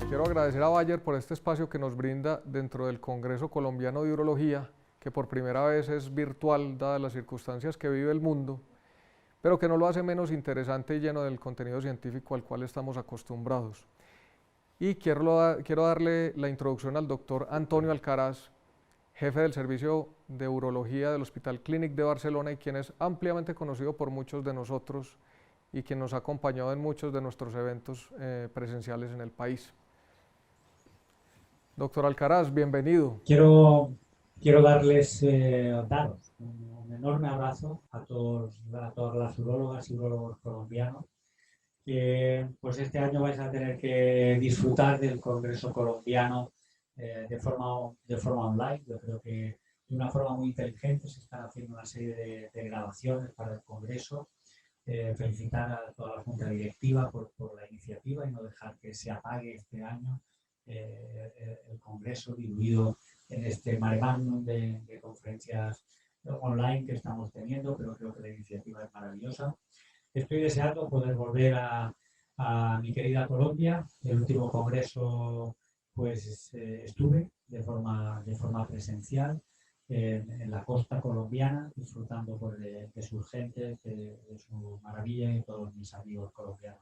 Quiero agradecer a Bayer por este espacio que nos brinda dentro del Congreso Colombiano de Urología, que por primera vez es virtual dadas las circunstancias que vive el mundo, pero que no lo hace menos interesante y lleno del contenido científico al cual estamos acostumbrados. Y quiero darle la introducción al doctor Antonio Alcaraz, jefe del Servicio de Urología del Hospital Clínic de Barcelona y quien es ampliamente conocido por muchos de nosotros y quien nos ha acompañado en muchos de nuestros eventos presenciales en el país. Doctor Alcaraz, bienvenido. Quiero daros un enorme abrazo a todas las urólogas y urólogos colombianos, que pues este año vais a tener que disfrutar del Congreso Colombiano de forma online. Yo creo que de una forma muy inteligente se están haciendo una serie de grabaciones para el Congreso. Felicitar a toda la Junta Directiva por la iniciativa y no dejar que se apague este año el Congreso, diluido en este mare magnum de conferencias online que estamos teniendo, pero creo que la iniciativa es maravillosa. Estoy deseando poder volver a mi querida Colombia. El último congreso pues estuve de forma presencial en la costa colombiana, disfrutando pues, de sus gentes, de su maravilla y todos mis amigos colombianos.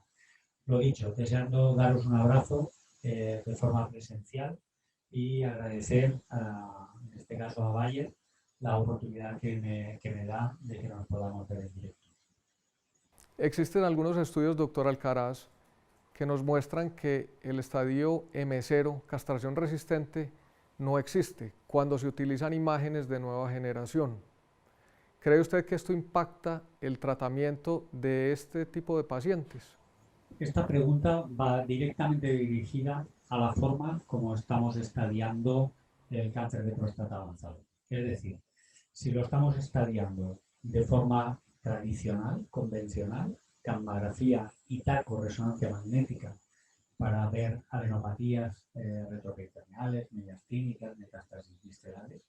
Lo dicho, deseando daros un abrazo de forma presencial y agradecer, en este caso a Bayer, la oportunidad que me da de que nos podamos ver en directo. Existen algunos estudios, doctor Alcaraz, que nos muestran que el estadio M0, castración resistente, no existe cuando se utilizan imágenes de nueva generación. ¿Cree usted que esto impacta el tratamiento de este tipo de pacientes? Esta pregunta va directamente dirigida a la forma como estamos estadiando el cáncer de próstata avanzado. Es decir, si lo estamos estadiando de forma tradicional, convencional, gammagrafía y taco-resonancia magnética para ver adenopatías retroperitoneales, mediastínicas, metástasis viscerales,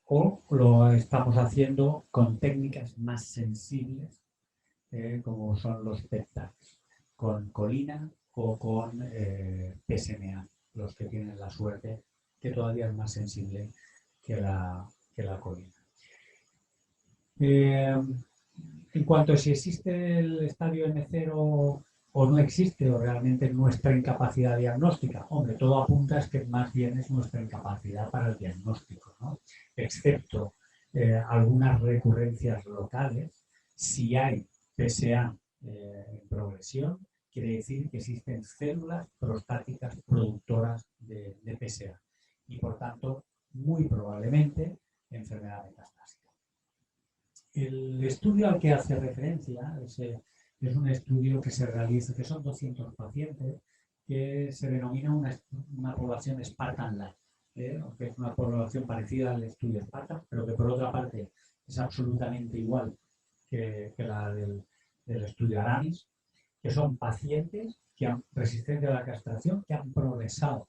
o lo estamos haciendo con técnicas más sensibles como son los PET-TACs, con colina o con PSMA, los que tienen la suerte que todavía es más sensible que la colina. En cuanto a si existe el estadio M0 o no existe, o realmente nuestra incapacidad diagnóstica, hombre, todo apunta a que más bien es nuestra incapacidad para el diagnóstico, ¿no? Excepto algunas recurrencias locales, si hay PSA en progresión, quiere decir que existen células prostáticas productoras de PSA y, por tanto, muy probablemente enfermedad metastásica. El estudio al que hace referencia es un estudio que se realiza, que son 200 pacientes, que se denomina una población Spartan-like, que es una población parecida al estudio Spartan, pero que por otra parte es absolutamente igual que la del estudio Aramis, que son pacientes que han resistentes a la castración, que han progresado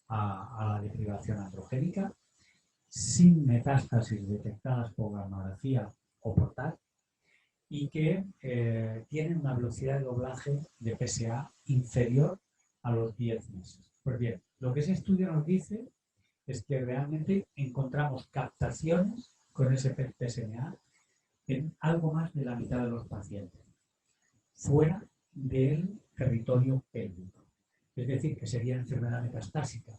a la deprivación androgénica, sin metástasis detectadas por gammagrafía o por TAC, y que tienen una velocidad de doblaje de PSA inferior a los 10 meses. Pues bien, lo que ese estudio nos dice es que realmente encontramos captaciones con ese PSMA en algo más de la mitad de los pacientes, fuera del territorio pélvico. Es decir, que sería enfermedad metastásica.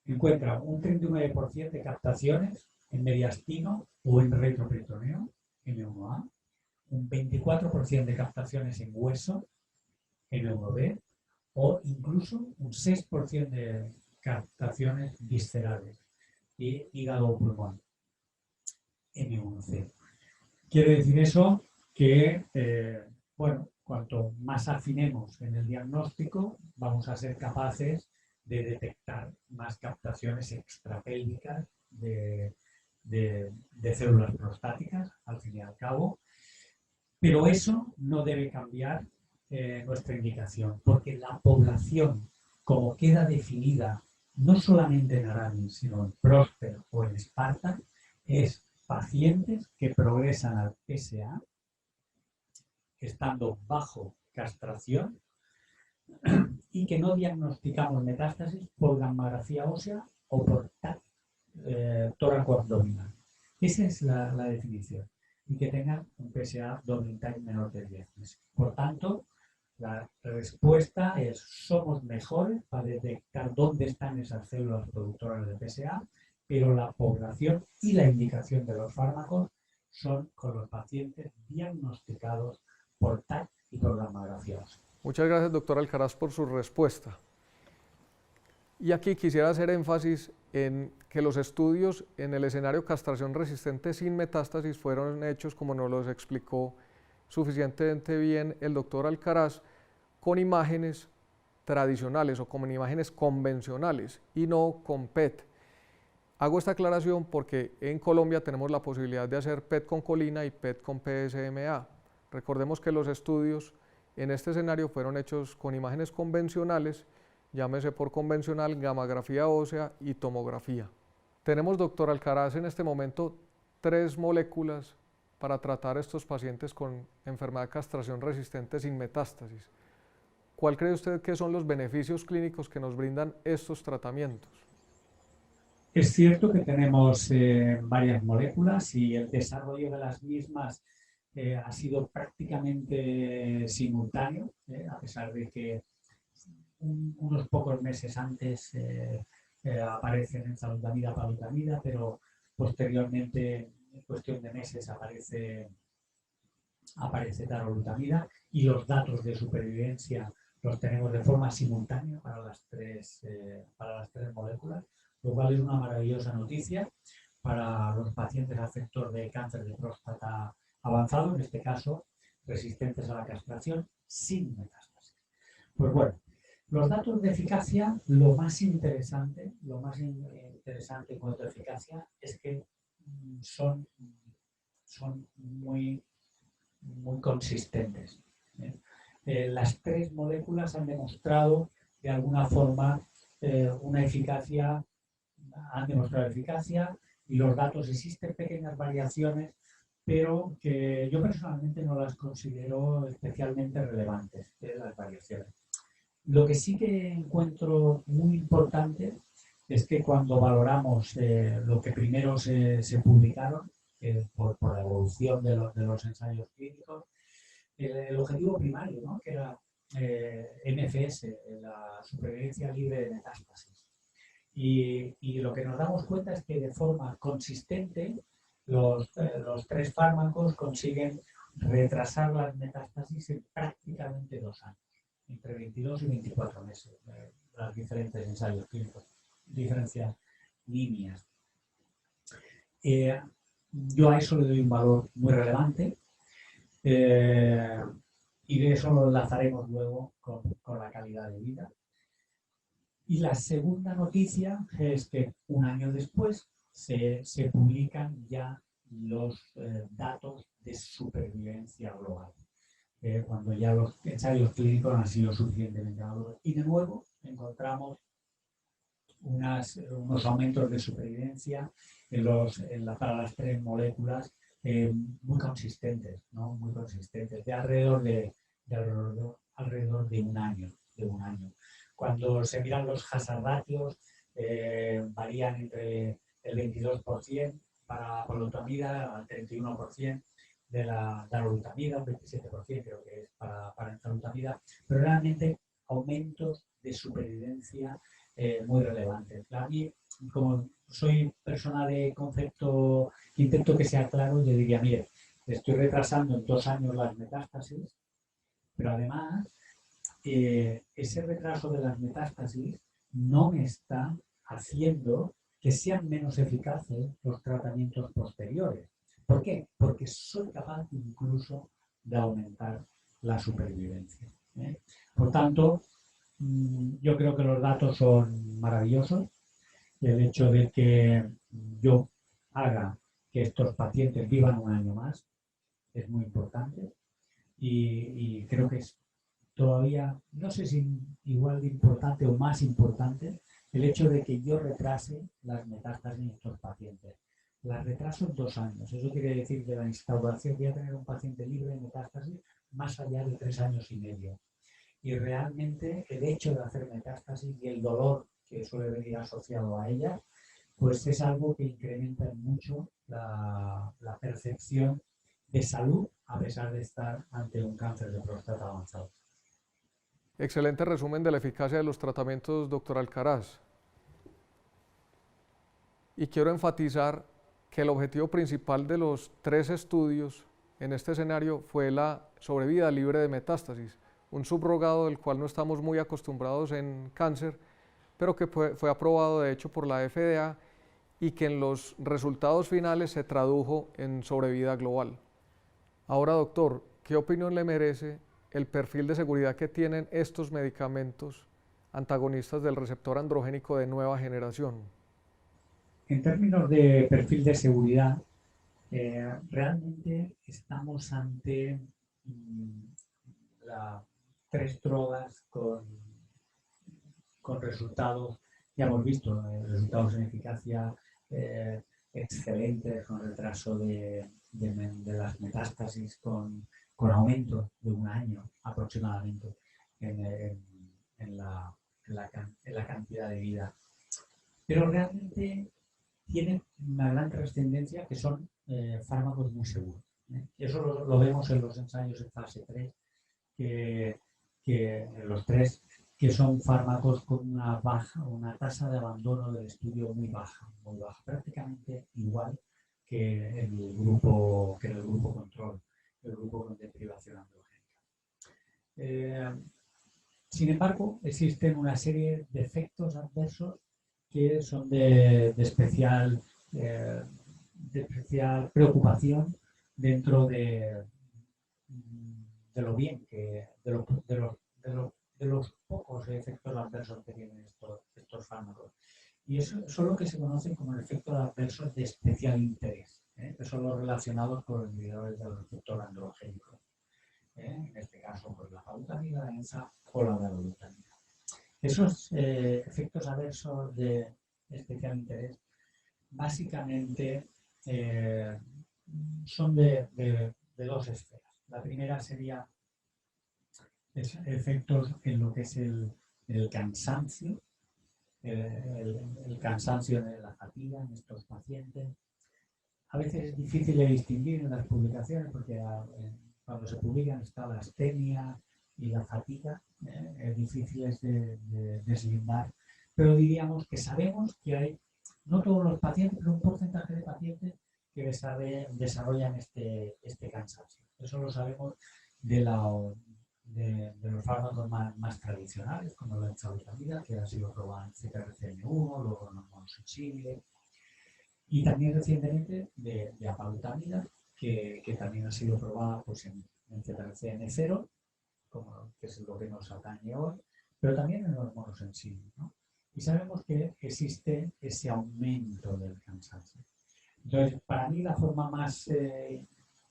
Encuentra un 39% de captaciones en mediastino o en retroperitoneo, M1A, un 24% de captaciones en hueso, M1B, o incluso un 6% de captaciones viscerales y hígado o pulmón, M1C. Quiere decir eso que, bueno, cuanto más afinemos en el diagnóstico, vamos a ser capaces de detectar más captaciones extrapélvicas de células prostáticas, al fin y al cabo. Pero eso no debe cambiar nuestra indicación, porque la población, como queda definida no solamente en Aramis, sino en Prosper o en Spartan, es pacientes que progresan al PSA estando bajo castración y que no diagnosticamos metástasis por gammagrafía ósea o por TAC tóraco-abdominal. Esa es la definición. Y que tengan un PSA doubling time menor de 10 meses. Por tanto, la respuesta es: somos mejores para detectar dónde están esas células productoras de PSA, pero la población y la indicación de los fármacos son con los pacientes diagnosticados por TAC y por gammagrafía ósea. Muchas gracias, doctor Alcaraz, por su respuesta. Y aquí quisiera hacer énfasis en que los estudios en el escenario castración resistente sin metástasis fueron hechos, como nos los explicó suficientemente bien el doctor Alcaraz, con imágenes tradicionales o con imágenes convencionales y no con PET. Hago esta aclaración porque en Colombia tenemos la posibilidad de hacer PET con colina y PET con PSMA. Recordemos que los estudios en este escenario fueron hechos con imágenes convencionales, llámese por convencional, gammagrafía ósea y tomografía. Tenemos, doctor Alcaraz, en este momento 3 moléculas para tratar a estos pacientes con enfermedad de castración resistente sin metástasis. ¿Cuál cree usted que son los beneficios clínicos que nos brindan estos tratamientos? Es cierto que tenemos varias moléculas y el desarrollo de las mismas ha sido prácticamente simultáneo, a pesar de que unos pocos meses antes aparecen en salutamida, palutamida, pero posteriormente, en cuestión de meses, aparece darolutamida, y los datos de supervivencia los tenemos de forma simultánea para las tres moléculas, lo cual es una maravillosa noticia para los pacientes afectos de cáncer de próstata avanzado, en este caso resistentes a la castración sin metástasis. Pues bueno, los datos de eficacia, lo más interesante en cuanto a eficacia es que son muy consistentes. Las 3 moléculas han demostrado de alguna forma una eficacia, y los datos, existen pequeñas variaciones, pero que yo personalmente no las considero especialmente relevantes, las variaciones. Lo que sí que encuentro muy importante es que cuando valoramos lo que primero se publicaron, por la evolución de los ensayos clínicos, el objetivo primario, ¿no?, que era MFS, la supervivencia libre de metástasis. Y lo que nos damos cuenta es que de forma consistente los 3 fármacos consiguen retrasar las metástasis en prácticamente 2 años, entre 22 y 24 meses, las diferentes ensayos clínicos, diferentes líneas. Yo a eso le doy un valor muy relevante, y de eso lo enlazaremos luego con la calidad de vida. Y la segunda noticia es que un año después se publican ya los datos de supervivencia global, cuando ya los ensayos clínicos han sido suficientemente maduros. Y de nuevo encontramos unos aumentos de supervivencia para las 3 moléculas muy consistentes, ¿no? Muy consistentes, de alrededor de un año. Cuando se miran los hazard ratios, varían entre el 22% para polutamida, al 31% de la darolutamida, un 27% creo que es para enzalutamida, pero realmente aumentos de supervivencia muy relevantes. A mí, como soy persona de concepto, intento que sea claro, yo diría: mire, estoy retrasando en 2 años las metástasis, pero además ese retraso de las metástasis no me está haciendo que sean menos eficaces los tratamientos posteriores. ¿Por qué? Porque soy capaz incluso de aumentar la supervivencia. Por tanto, yo creo que los datos son maravillosos. El hecho de que yo haga que estos pacientes vivan un año más es muy importante, y creo que es todavía, no sé si igual de importante o más importante, el hecho de que yo retrase las metástasis en estos pacientes. Las retraso en 2 años. Eso quiere decir que la instauración, voy a tener un paciente libre de metástasis más allá de 3 años y medio. y realmente el hecho de hacer metástasis y el dolor que suele venir asociado a ella, pues es algo que incrementa mucho la percepción de salud a pesar de estar ante un cáncer de próstata avanzado. Excelente resumen de la eficacia de los tratamientos, doctor Alcaraz. Y quiero enfatizar que el objetivo principal de los 3 estudios en este escenario fue la sobrevida libre de metástasis, un subrogado del cual no estamos muy acostumbrados en cáncer, pero que fue aprobado de hecho por la FDA y que en los resultados finales se tradujo en sobrevida global. Ahora, doctor, ¿qué opinión le merece el perfil de seguridad que tienen estos medicamentos antagonistas del receptor androgénico de nueva generación? En términos de perfil de seguridad, realmente estamos ante la, 3 drogas con resultados, ya hemos visto, resultados en eficacia excelentes, con retraso de las metástasis, con aumento de 1 año aproximadamente en la cantidad de vida. Pero realmente tienen una gran trascendencia que son fármacos muy seguros. Eso lo vemos en los ensayos en fase 3, que en los 3 que son fármacos con una tasa de abandono del estudio muy baja, prácticamente igual que en el grupo control, el grupo de privación androgénica. Sin embargo, existen una serie de efectos adversos que son de especial preocupación dentro de lo bien que de los pocos efectos adversos que tienen estos fármacos. Y eso son lo que se conocen como efectos adversos de especial interés, que son los relacionados con los inhibidores del receptor androgénico. En este caso, pues la palutamida, la ENSA o la darolutamida. Esos efectos adversos de especial interés básicamente son de 2 esferas. La primera sería efectos en lo que es el cansancio, el cansancio de la fatiga en estos pacientes. A veces es difícil de distinguir en las publicaciones porque cuando se publican está la astenia y la fatiga, es difícil de deslindar, pero diríamos que sabemos que hay, no todos los pacientes, pero un porcentaje de pacientes que desarrollan este cansancio. Eso lo sabemos de los fármacos más tradicionales, como la enzalutamida, que ha sido probada en CTRCN1, luego en monosensible, y también recientemente de apalutamida, que también ha sido probada pues, en CTRCN0, que es lo que nos atañe hoy, pero también en los monosensibles, ¿no? Y sabemos que existe ese aumento del cansancio. Entonces, para mí la forma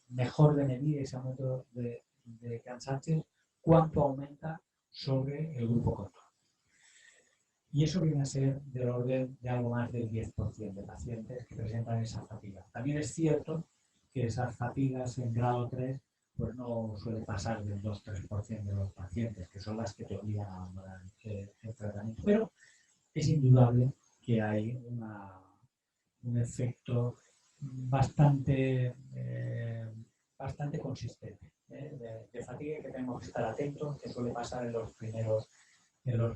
mejor de medir ese aumento de cansancio es cuánto aumenta sobre el grupo control. Y eso viene a ser del orden de algo más del 10% de pacientes que presentan esa fatiga. También es cierto que esas fatigas en grado 3 pues no suele pasar del 2-3% de los pacientes, que son las que te obligan a abandonar el tratamiento. Pero es indudable que hay un efecto bastante consistente de fatiga que tenemos que estar atentos, que suele pasar en los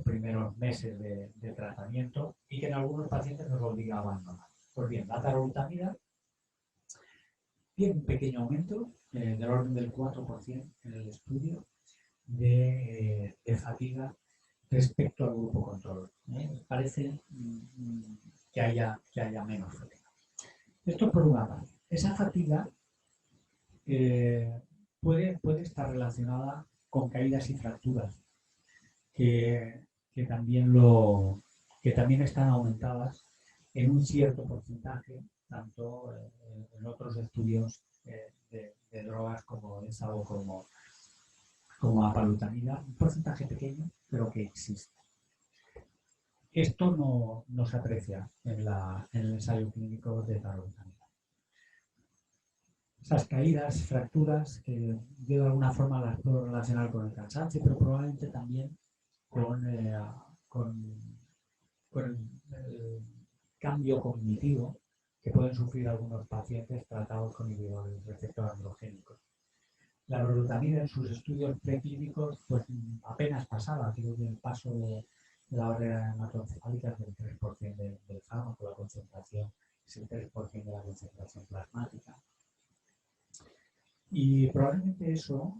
primeros meses de tratamiento y que en algunos pacientes nos obliga a abandonar. Pues bien, la darolutamida tiene un pequeño aumento del orden del 4% en el estudio de fatiga respecto al grupo control. Parece que haya menos fatiga. Esto por una parte. Esa fatiga puede estar relacionada con caídas y fracturas que también están aumentadas en un cierto porcentaje, tanto en otros estudios de drogas como ENSA o como apalutamida, un porcentaje pequeño, pero que existe. Esto no se aprecia en el ensayo clínico de darolutamida. esas caídas, fracturas, que yo de alguna forma las puedo relacionar con el cansancio, pero probablemente también con, con el cambio cognitivo que pueden sufrir algunos pacientes tratados con inhibidores del receptor androgénico. La glutamina en sus estudios preclínicos pues apenas pasaba, creo que el paso de la barrera hematoencefálica es del 3% del fármaco, la concentración es el 3% de la concentración plasmática. Y probablemente eso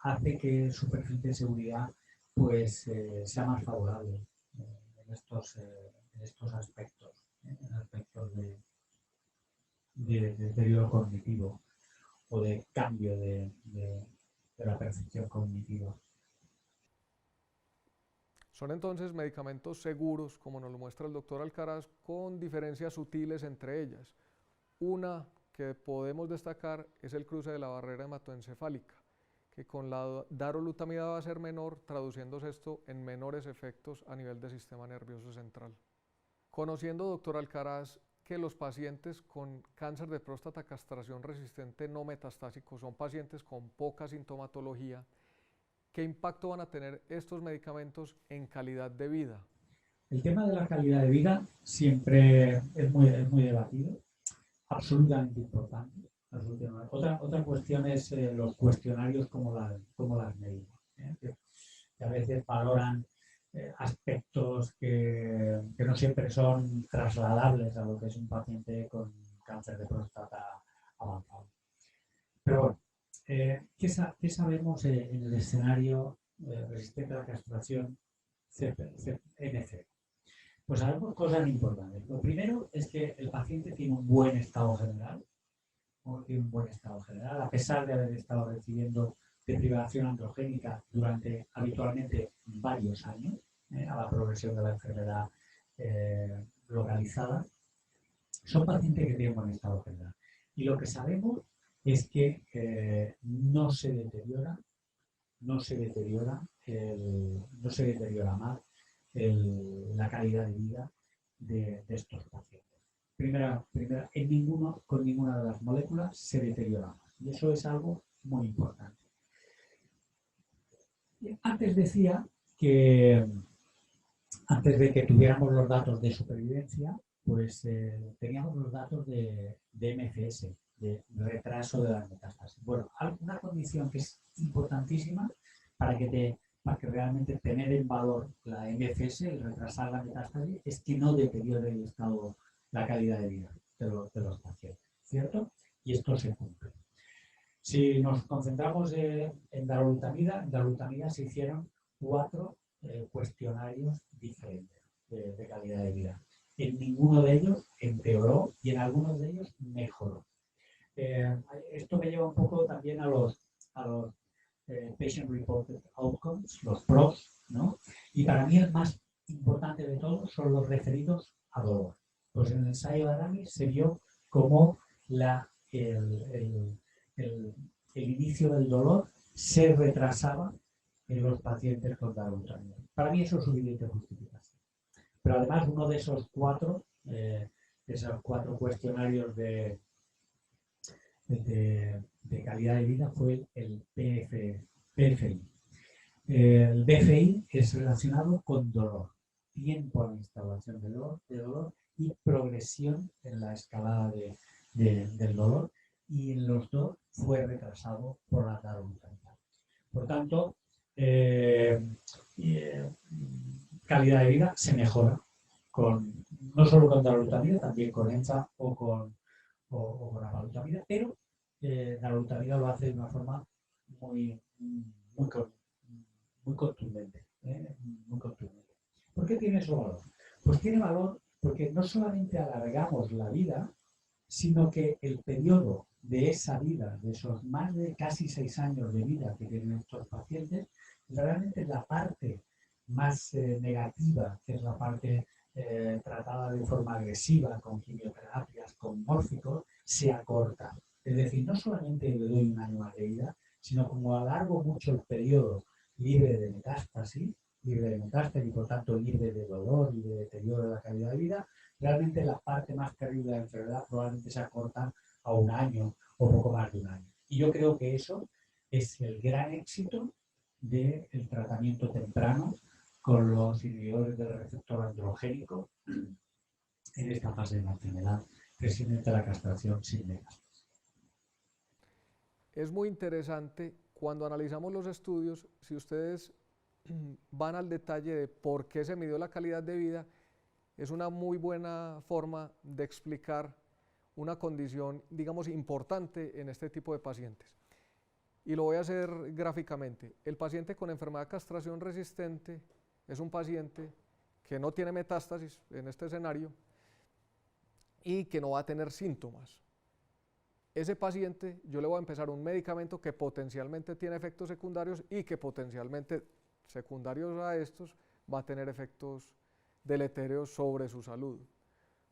hace que su perfil de seguridad pues, sea más favorable en estos aspectos, en aspectos de deterioro cognitivo o de cambio de la percepción cognitiva. Son entonces medicamentos seguros, como nos lo muestra el doctor Alcaraz, con diferencias sutiles entre ellas. Una que podemos destacar es el cruce de la barrera hematoencefálica, que con la darolutamida va a ser menor, traduciéndose esto en menores efectos a nivel del sistema nervioso central. Conociendo, doctor Alcaraz, que los pacientes con cáncer de próstata castración resistente no metastásico son pacientes con poca sintomatología, ¿qué impacto van a tener estos medicamentos en calidad de vida? El tema de la calidad de vida siempre es muy debatido, absolutamente importante. Absolutamente. Otra cuestión es los cuestionarios, cómo las medimos. Que a veces valoran aspectos que no siempre son trasladables a lo que es un paciente con cáncer de próstata avanzado. Pero bueno, ¿qué sabemos en el escenario resistente a la castración MC? Pues sabemos cosas importantes. Lo primero es que el paciente tiene un buen estado general, a pesar de haber estado recibiendo deprivación androgénica durante habitualmente varios años, a la progresión de la enfermedad localizada. Son pacientes que tienen buen estado general. Y lo que sabemos es que no se deteriora más la calidad de vida de estos pacientes. Primera, con ninguna de las moléculas se deteriora más. Y eso es algo muy importante. Antes decía que antes de que tuviéramos los datos de supervivencia, pues teníamos los datos de MCS, de retraso de las metástasis. Bueno, una condición que es importantísima para que realmente tener en valor la MCS, el retrasar la metástasis, es que no deteriore el estado, la calidad de vida de los pacientes, ¿cierto? Y esto se cumple. Si nos concentramos en darolutamida se hicieron 4 cuestionarios diferentes de calidad de vida. En ninguno de ellos empeoró y en algunos de ellos mejoró. Esto me lleva un poco también a los Patient Reported Outcomes, los PROs, ¿no? Y para mí el más importante de todos son los referidos a dolor. Pues en el ensayo de Aramis se vio como el inicio del dolor se retrasaba en los pacientes con darolutamida. Para mí eso es suficiente justificación. Pero además uno de esos 4 cuestionarios de calidad de vida fue el PFI. El BFI es relacionado con dolor, tiempo a la instalación de dolor y progresión en la escalada del dolor, y en los dos fue retrasado por la darolutamida. Por tanto, calidad de vida se mejora no solo con darolutamida, también con ENZA o con apalutamida, pero darolutamida lo hace de una forma muy contundente, muy contundente. ¿Por qué tiene eso valor? Pues tiene valor porque no solamente alargamos la vida, sino que el periodo de esa vida, de esos más de casi 6 años de vida que tienen estos pacientes, realmente la parte más negativa, que es la parte tratada de forma agresiva con quimioterapias, con mórficos, se acorta. Es decir, no solamente le doy un año más de vida, sino como alargo mucho el periodo libre de metástasis y por tanto libre de dolor y de deterioro de la calidad de vida, realmente la parte más terrible de la enfermedad probablemente se acorta a 1 año o poco más de un año. Y yo creo que eso es el gran éxito del tratamiento temprano con los inhibidores del receptor androgénico en esta fase de la enfermedad, precisamente la castración sin metástasis. Es muy interesante cuando analizamos los estudios, si ustedes van al detalle de por qué se midió la calidad de vida, es una muy buena forma de explicar una condición, digamos, importante en este tipo de pacientes. Y lo voy a hacer gráficamente. El paciente con enfermedad de castración resistente es un paciente que no tiene metástasis en este escenario y que no va a tener síntomas. Ese paciente yo le voy a empezar un medicamento que potencialmente tiene efectos secundarios y que potencialmente secundarios a estos va a tener efectos deletéreos sobre su salud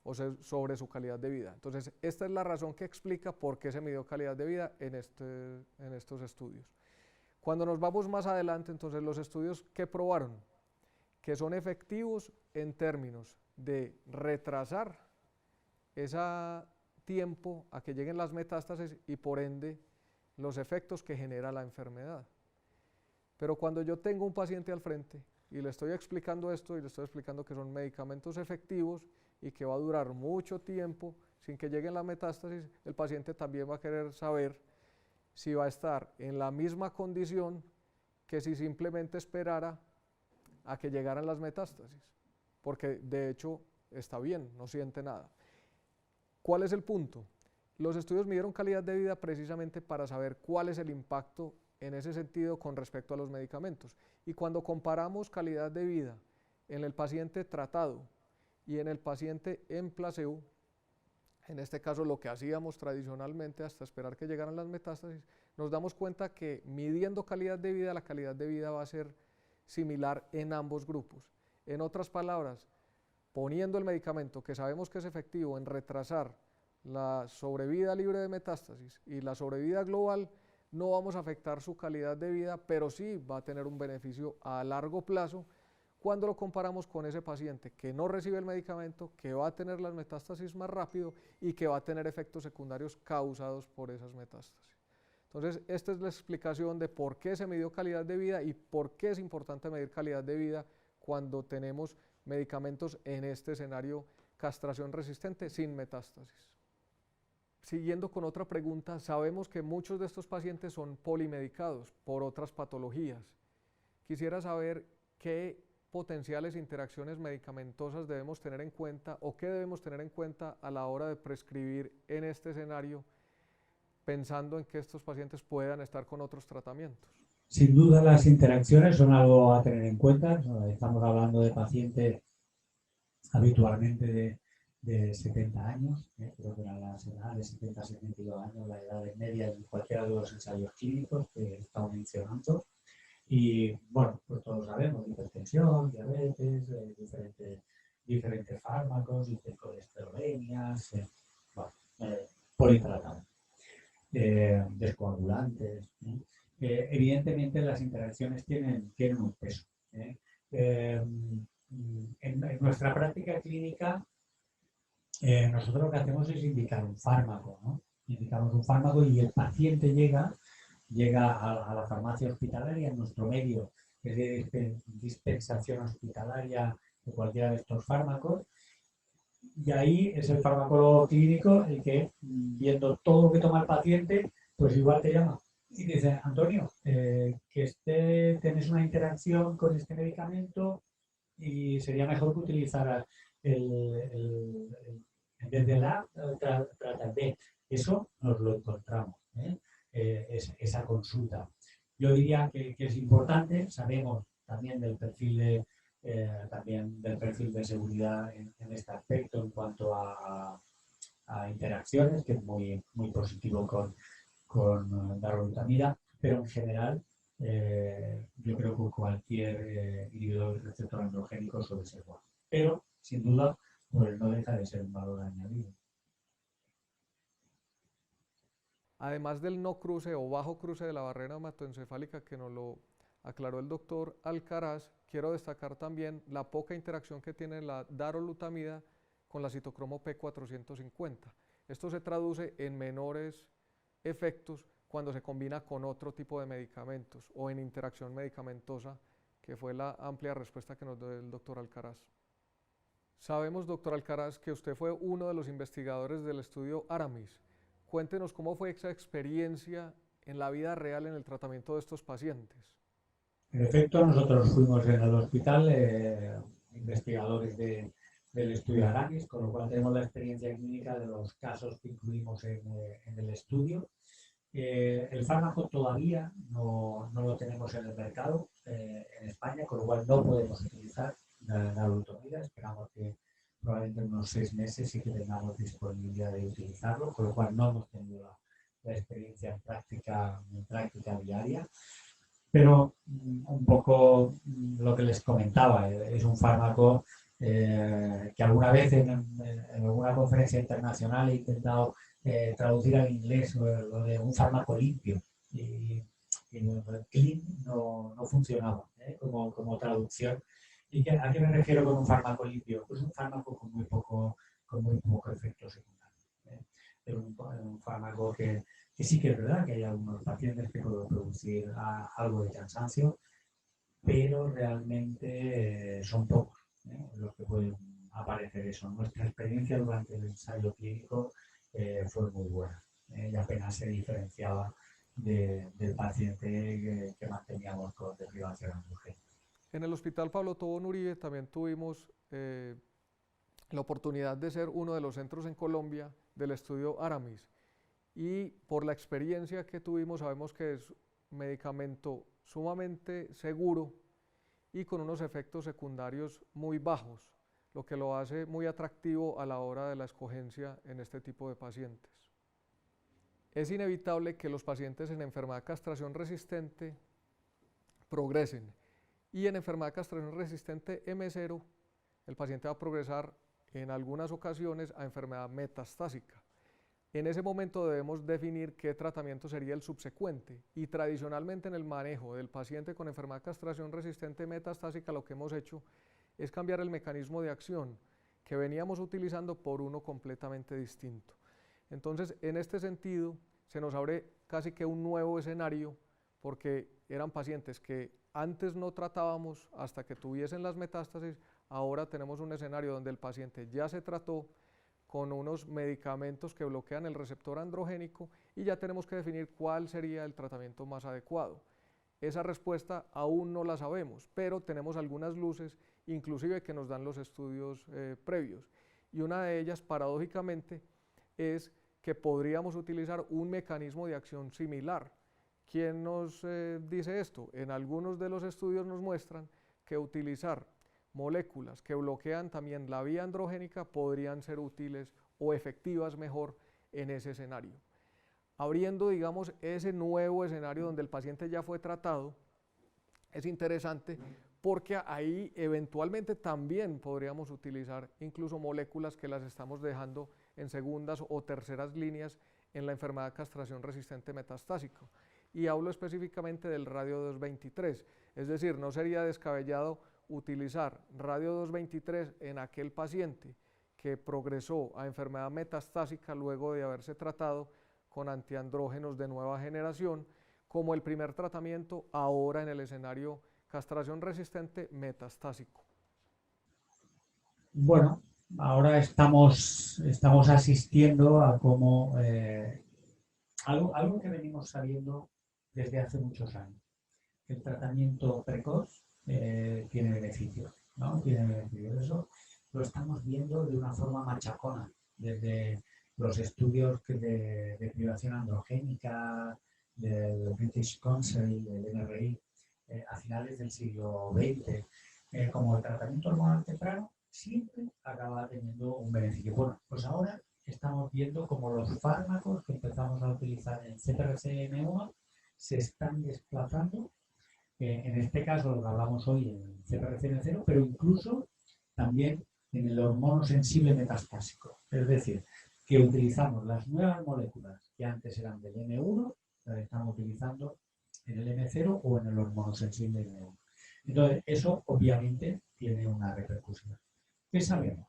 o sobre su calidad de vida. Entonces, esta es la razón que explica por qué se midió calidad de vida en estos estudios. Cuando nos vamos más adelante, entonces los estudios que probaron que son efectivos en términos de retrasar ese tiempo a que lleguen las metástasis y por ende los efectos que genera la enfermedad. Pero cuando yo tengo un paciente al frente y le estoy explicando esto y le estoy explicando que son medicamentos efectivos y que va a durar mucho tiempo sin que lleguen las metástasis, el paciente también va a querer saber si va a estar en la misma condición que si simplemente esperara a que llegaran las metástasis, porque de hecho está bien, no siente nada. ¿Cuál es el punto? Los estudios midieron calidad de vida precisamente para saber cuál es el impacto en ese sentido con respecto a los medicamentos. Y cuando comparamos calidad de vida en el paciente tratado y en el paciente en placebo, en este caso lo que hacíamos tradicionalmente hasta esperar que llegaran las metástasis, nos damos cuenta que midiendo calidad de vida, la calidad de vida va a ser similar en ambos grupos. En otras palabras, poniendo el medicamento que sabemos que es efectivo en retrasar la sobrevida libre de metástasis y la sobrevida global, no vamos a afectar su calidad de vida, pero sí va a tener un beneficio a largo plazo cuando lo comparamos con ese paciente que no recibe el medicamento, que va a tener las metástasis más rápido y que va a tener efectos secundarios causados por esas metástasis. Entonces, esta es la explicación de por qué se midió calidad de vida y por qué es importante medir calidad de vida cuando tenemos medicamentos en este escenario castración resistente sin metástasis. Siguiendo con otra pregunta, sabemos que muchos de estos pacientes son polimedicados por otras patologías. Quisiera saber qué potenciales interacciones medicamentosas debemos tener en cuenta o qué debemos tener en cuenta a la hora de prescribir en este escenario, pensando en que estos pacientes puedan estar con otros tratamientos. Sin duda las interacciones son algo a tener en cuenta. Estamos hablando de pacientes habitualmente de 70 años, creo que eran las edades de 70 a 72 años, la edad media de cualquiera de los ensayos clínicos que estamos mencionando. Y bueno, pues todos sabemos, hipertensión, diabetes, diferentes fármacos, hipercolesterolemias, politratados, descoagulantes. Evidentemente las interacciones tienen un peso. En nuestra práctica clínica, nosotros lo que hacemos es indicar un fármaco, ¿no? Indicamos un fármaco y el paciente llega a la farmacia hospitalaria, en nuestro medio es de dispensación hospitalaria de cualquiera de estos fármacos, y ahí es el farmacólogo clínico el que, viendo todo lo que toma el paciente, pues igual te llama y dice: Antonio, que tenés una interacción con este medicamento y sería mejor que utilizaras en vez de la trata B. Eso nos lo encontramos, esa consulta. Yo diría que es importante. Sabemos también del perfil de seguridad en este aspecto en cuanto a interacciones, que es muy, muy positivo con darolutamida, pero en general yo creo que cualquier inhibidor del receptor androgénico suele ser bueno. Pero, sin duda, pues no deja de ser un valor añadido. Además del no cruce o bajo cruce de la barrera hematoencefálica que nos lo aclaró el doctor Alcaraz, quiero destacar también la poca interacción que tiene la darolutamida con la citocromo P450. Esto se traduce en menores efectos cuando se combina con otro tipo de medicamentos o en interacción medicamentosa, que fue la amplia respuesta que nos dio el doctor Alcaraz. Sabemos, doctor Alcaraz, que usted fue uno de los investigadores del estudio Aramis. Cuéntenos cómo fue esa experiencia en la vida real en el tratamiento de estos pacientes. En efecto, nosotros fuimos en el hospital investigadores del estudio Aramis, con lo cual tenemos la experiencia clínica de los casos que incluimos en el estudio. El fármaco todavía no lo tenemos en el mercado en España, con lo cual no podemos utilizar la lutomida. Esperamos que probablemente en unos 6 meses sí que tengamos disponibilidad de utilizarlo, con lo cual no hemos tenido la experiencia en práctica diaria. Pero un poco lo que les comentaba, es un fármaco que alguna vez en alguna conferencia internacional he intentado traducir al inglés lo de un fármaco limpio y clean no funcionaba como traducción. ¿Y a qué me refiero con un fármaco limpio? Pues un fármaco con muy poco efecto secundario. Es un fármaco que sí que es verdad que hay algunos pacientes que pueden producir algo de cansancio, pero realmente son pocos los que pueden aparecer eso. Nuestra experiencia durante el ensayo clínico fue muy buena y apenas se diferenciaba del paciente que manteníamos con deprivación androgénica. En el Hospital Pablo Tobón Uribe también tuvimos la oportunidad de ser uno de los centros en Colombia del estudio Aramis, y por la experiencia que tuvimos sabemos que es un medicamento sumamente seguro y con unos efectos secundarios muy bajos, lo que lo hace muy atractivo a la hora de la escogencia en este tipo de pacientes. Es inevitable que los pacientes en enfermedad de castración resistente progresen, y en enfermedad de castración resistente M0 el paciente va a progresar en algunas ocasiones a enfermedad metastásica. En ese momento debemos definir qué tratamiento sería el subsecuente, y tradicionalmente en el manejo del paciente con enfermedad de castración resistente metastásica lo que hemos hecho es cambiar el mecanismo de acción que veníamos utilizando por uno completamente distinto. Entonces, en este sentido, se nos abre casi que un nuevo escenario, porque eran pacientes que antes no tratábamos hasta que tuviesen las metástasis. Ahora tenemos un escenario donde el paciente ya se trató con unos medicamentos que bloquean el receptor androgénico y ya tenemos que definir cuál sería el tratamiento más adecuado. Esa respuesta aún no la sabemos, pero tenemos algunas luces, inclusive que nos dan los estudios previos. Y una de ellas, paradójicamente, es que podríamos utilizar un mecanismo de acción similar. ¿Quién nos dice esto? En algunos de los estudios nos muestran que utilizar moléculas que bloquean también la vía androgénica podrían ser útiles o efectivas mejor en ese escenario. Abriendo, digamos, ese nuevo escenario donde el paciente ya fue tratado, es interesante porque ahí eventualmente también podríamos utilizar incluso moléculas que las estamos dejando en segundas o terceras líneas en la enfermedad de castración resistente metastásica. Y hablo específicamente del radio 223, es decir, no sería descabellado utilizar radio 223 en aquel paciente que progresó a enfermedad metastásica luego de haberse tratado con antiandrógenos de nueva generación, como el primer tratamiento ahora en el escenario castración resistente metastásico. Bueno, ahora estamos asistiendo a cómo algo que venimos sabiendo desde hace muchos años. El tratamiento precoz tiene beneficios, ¿no? Tiene beneficios. Eso lo estamos viendo de una forma machacona, desde los estudios de privación androgénica, del British Council, del MRI, a finales del siglo XX, como el tratamiento hormonal temprano, siempre acaba teniendo un beneficio. Bueno, pues ahora estamos viendo como los fármacos que empezamos a utilizar en CPRCM1 se están desplazando, en este caso lo que hablamos hoy en CPRCM0, pero incluso también en el hormono sensible metastásico. Es decir, que utilizamos las nuevas moléculas que antes eran del M1, las estamos utilizando en el M0 o en el hormono sensible M1. Entonces, eso obviamente tiene una repercusión. ¿Qué sabemos?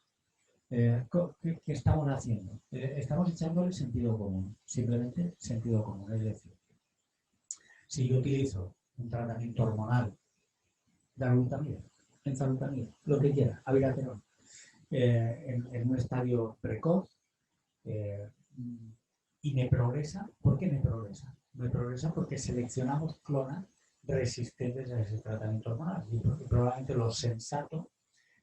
¿Qué estamos haciendo? Estamos echándole sentido común, simplemente sentido común. Es decir, si yo utilizo un tratamiento hormonal de glutamina, enzalutamida, lo que quiera, abiraterol, en un estadio precoz, eh, y me progresa, ¿por qué me progresa? Me progresa porque seleccionamos clonas resistentes a ese tratamiento hormonal y probablemente lo sensato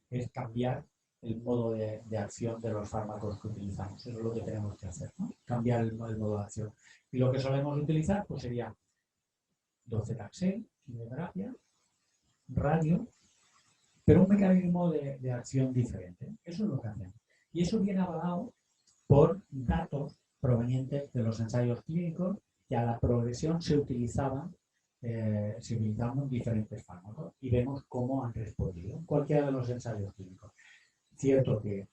es cambiar el modo de acción de los fármacos que utilizamos. Eso es lo que tenemos que hacer, ¿no? Cambiar el modo de acción. Y lo que solemos utilizar pues sería docetaxel, quimioterapia, radio, pero un mecanismo de acción diferente. Eso es lo que hacemos. Y eso viene avalado por datos provenientes de los ensayos clínicos que a la progresión se utilizaban diferentes fármacos y vemos cómo han respondido cualquiera de los ensayos clínicos. Cierto que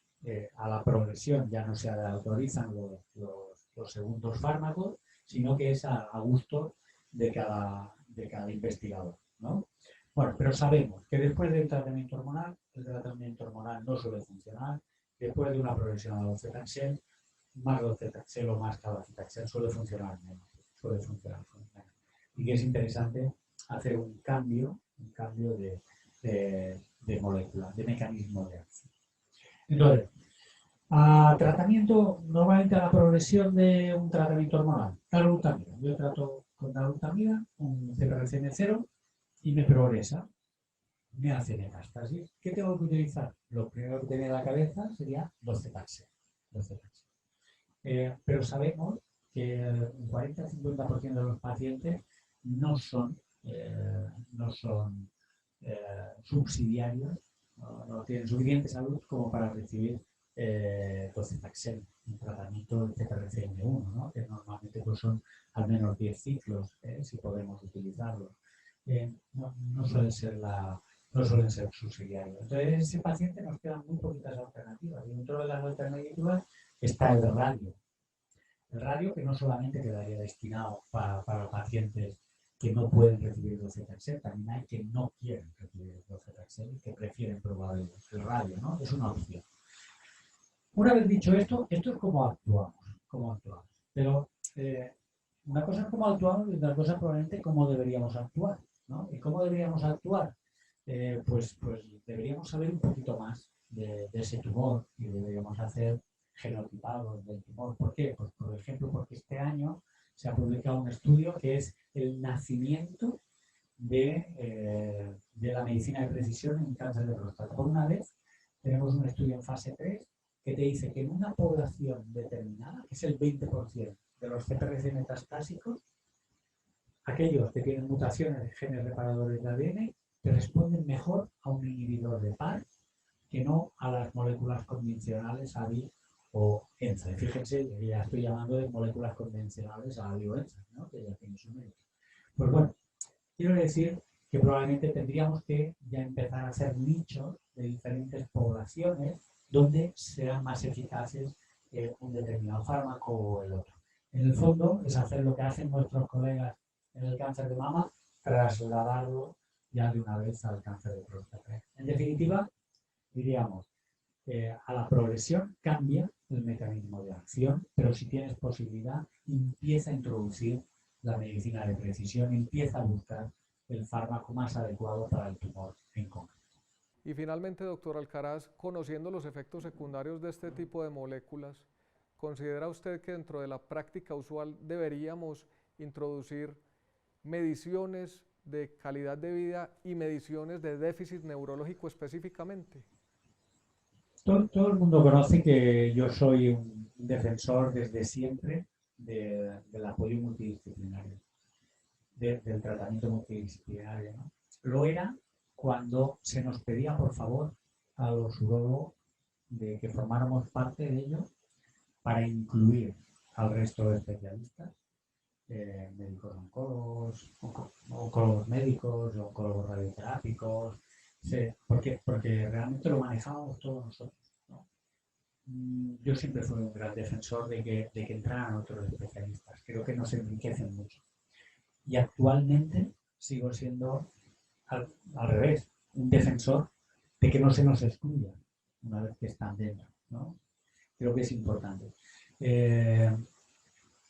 a la progresión ya no se autorizan los segundos fármacos, sino que es a gusto de cada investigador, ¿no? Bueno, pero sabemos que después del tratamiento hormonal, el tratamiento hormonal no suele funcionar. Después de una progresión a docetaxel, más docetaxel o más cabazitaxel suele funcionar menos. Y que es interesante hacer un cambio de molécula, de mecanismo de acción. Entonces, tratamiento, normalmente a la progresión de un tratamiento hormonal, darolutamida. Yo trato con darolutamida, un CPRCM0, y me progresa, me hace metástasis. ¿Qué tengo que utilizar? Lo primero que tenía en la cabeza sería docetaxel. Pero sabemos que un 40-50% de los pacientes no son subsidiarios, no tienen suficiente salud como para recibir docetaxel, un tratamiento de CPRCM1, ¿no? Que normalmente pues, son al menos 10 ciclos, si podemos utilizarlos. No suelen ser subsidiarios. Entonces, ese paciente nos quedan muy poquitas alternativas. Y dentro de las alternativas está el radio. El radio que no solamente quedaría destinado para pacientes que no pueden recibir docetaxel, también hay que no quieren recibir docetaxel y que prefieren probar el radio, ¿no? Es una opción. Una vez dicho esto es cómo actuamos. Pero una cosa es cómo actuamos y otra cosa probablemente cómo deberíamos actuar, ¿no? ¿Y cómo deberíamos actuar? Pues deberíamos saber un poquito más de ese tumor y deberíamos hacer genotipados del tumor. ¿Por qué? Pues por ejemplo, porque este año se ha publicado un estudio que es el nacimiento de la medicina de precisión en cáncer de próstata. Por una vez, tenemos un estudio en fase 3 que te dice que en una población determinada, que es el 20% de los CPRC metastásicos, aquellos que tienen mutaciones de genes reparadores de ADN, que responden mejor a un inhibidor de PAR que no a las moléculas convencionales ABI o ENZA. Fíjense que ya estoy llamando de moléculas convencionales a ABI o ENZA, ¿no? Que ya tiene su mérito. Pues bueno, quiero decir que probablemente tendríamos que ya empezar a hacer nichos de diferentes poblaciones donde sean más eficaces un determinado fármaco o el otro. En el fondo es hacer lo que hacen nuestros colegas en el cáncer de mama, trasladarlo ya de una vez al cáncer de próstata. En definitiva, diríamos, a la progresión cambia el mecanismo de acción, pero si tienes posibilidad, empieza a introducir la medicina de precisión, empieza a buscar el fármaco más adecuado para el tumor en concreto. Y finalmente, doctor Alcaraz, conociendo los efectos secundarios de este tipo de moléculas, ¿considera usted que dentro de la práctica usual deberíamos introducir mediciones de calidad de vida y mediciones de déficit neurológico específicamente? Todo el mundo conoce que yo soy un defensor desde siempre del apoyo multidisciplinario, del tratamiento multidisciplinario, ¿no? Lo era cuando se nos pedía, por favor, a los urólogos de que formáramos parte de ello para incluir al resto de especialistas, médicos oncólogos médicos, oncólogos radioterápicos, porque realmente lo manejábamos todos nosotros, ¿no? Yo siempre fui un gran defensor de que entraran otros especialistas. Creo que nos enriquecen mucho. Y actualmente sigo siendo al revés, un defensor de que no se nos excluya una vez que están dentro. ¿no? Creo que es importante.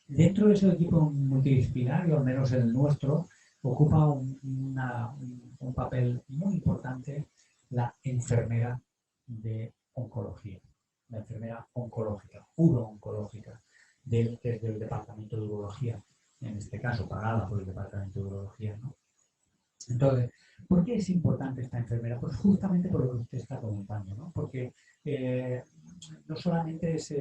Dentro de ese equipo multidisciplinario, al menos el nuestro, ocupa un papel muy importante la enfermera de oncología, la enfermera oncológica, uro-oncológica, desde el departamento de urología, en este caso pagada por el departamento de urología, ¿no? Entonces, ¿por qué es importante esta enfermera? Pues justamente por lo que usted está comentando, ¿no? Porque no solamente es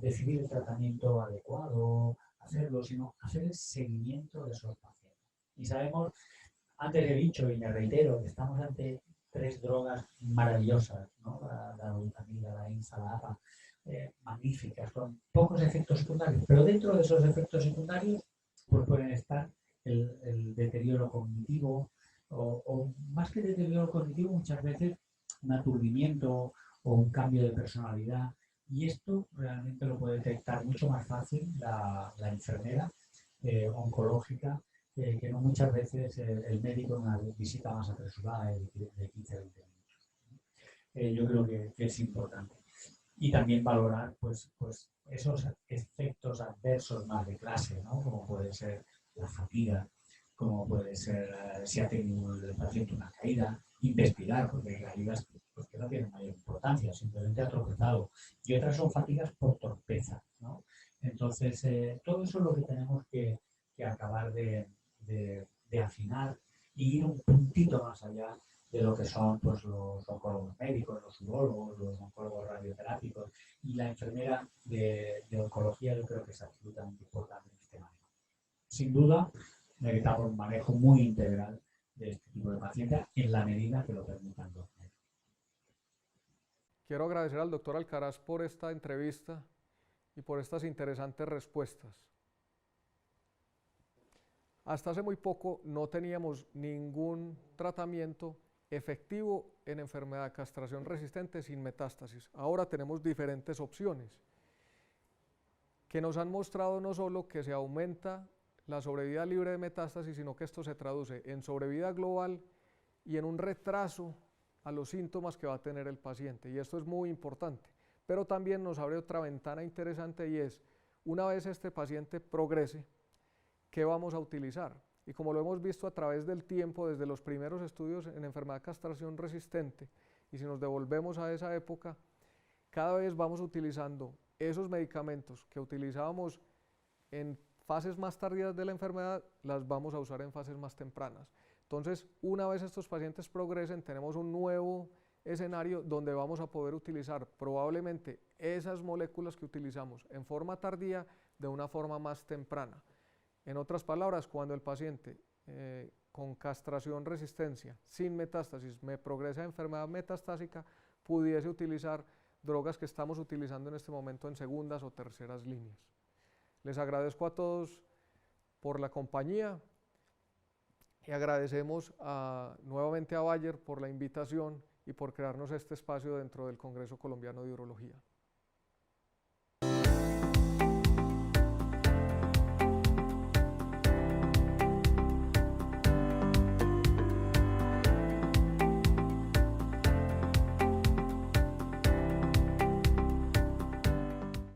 decidir el tratamiento adecuado, hacerlo, sino hacer el seguimiento de esos pacientes. Y sabemos, antes he dicho y me reitero, que estamos ante 3 drogas maravillosas, ¿no? La glutamina, la INSA, la APA, magníficas, con pocos efectos secundarios, pero dentro de esos efectos secundarios pues pueden estar el deterioro cognitivo o más que deterioro cognitivo muchas veces un aturdimiento o un cambio de personalidad y esto realmente lo puede detectar mucho más fácil la enfermera oncológica que no muchas veces el médico en una visita más apresurada de 15 a 20 minutos. Yo creo que es importante. Y también valorar pues esos efectos adversos más de clase, ¿no? Como puede ser la fatiga, como puede ser si ha tenido el paciente una caída, investigar, porque hay caídas pues, que no tienen mayor importancia, simplemente ha tropezado. Y otras son fatigas por torpeza, ¿no? Entonces, todo eso es lo que tenemos que acabar de afinar y ir un puntito más allá de lo que son pues, los oncólogos médicos, los urólogos, los oncólogos radioterápicos y la enfermera de oncología yo creo que es absolutamente importante en este manejo. Sin duda, necesitamos un manejo muy integral de este tipo de pacientes en la medida que lo permitan los médicos. Quiero agradecer al doctor Alcaraz por esta entrevista y por estas interesantes respuestas. Hasta hace muy poco no teníamos ningún tratamiento efectivo en enfermedad de castración resistente sin metástasis. Ahora tenemos diferentes opciones que nos han mostrado no solo que se aumenta la sobrevida libre de metástasis, sino que esto se traduce en sobrevida global y en un retraso a los síntomas que va a tener el paciente. Y esto es muy importante. Pero también nos abre otra ventana interesante y es, una vez este paciente progrese, ¿qué vamos a utilizar? Y como lo hemos visto a través del tiempo, desde los primeros estudios en enfermedad de castración resistente, y si nos devolvemos a esa época, cada vez vamos utilizando esos medicamentos que utilizábamos en fases más tardías de la enfermedad, las vamos a usar en fases más tempranas. Entonces, una vez estos pacientes progresen, tenemos un nuevo escenario donde vamos a poder utilizar probablemente esas moléculas que utilizamos en forma tardía de una forma más temprana. En otras palabras, cuando el paciente con castración resistencia sin metástasis me progresa a enfermedad metastásica, pudiese utilizar drogas que estamos utilizando en este momento en segundas o terceras líneas. Les agradezco a todos por la compañía y agradecemos nuevamente a Bayer por la invitación y por crearnos este espacio dentro del Congreso Colombiano de Urología.